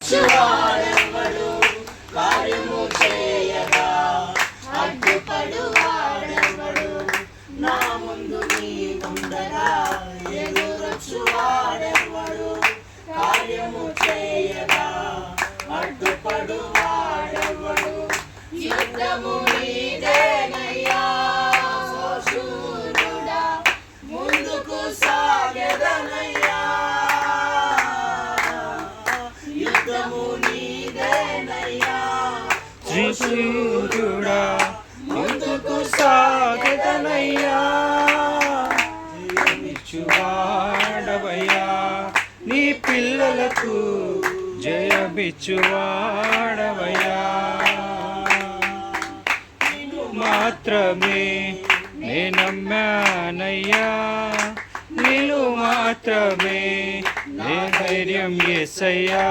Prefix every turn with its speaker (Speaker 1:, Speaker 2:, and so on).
Speaker 1: చువాడెవడు కార్యము చేయగా అడ్డుపడువాడెవడు నా ముందు నీ ఉండగా ఎదురొచ్చువాడెవడు కార్యము చేయగా అడ్డుపడువాడెవడు యుద్ధము నీదేనయ్యా శూరుడా ముందుకు సాగెదనయ్యా యుద్ధము నీదేనయ్యా
Speaker 2: త్రిశూరుడా ముందుకు సాగెదనయ్యా జయమిచ్చువాడవయ్యా నీ పిల్లలకు జయమిచ్చువాడవయ్యా మాత్రమే నే నమ్మానయ్యా నీలో మాత్రమే నే ధైర్యం యేసయ్యా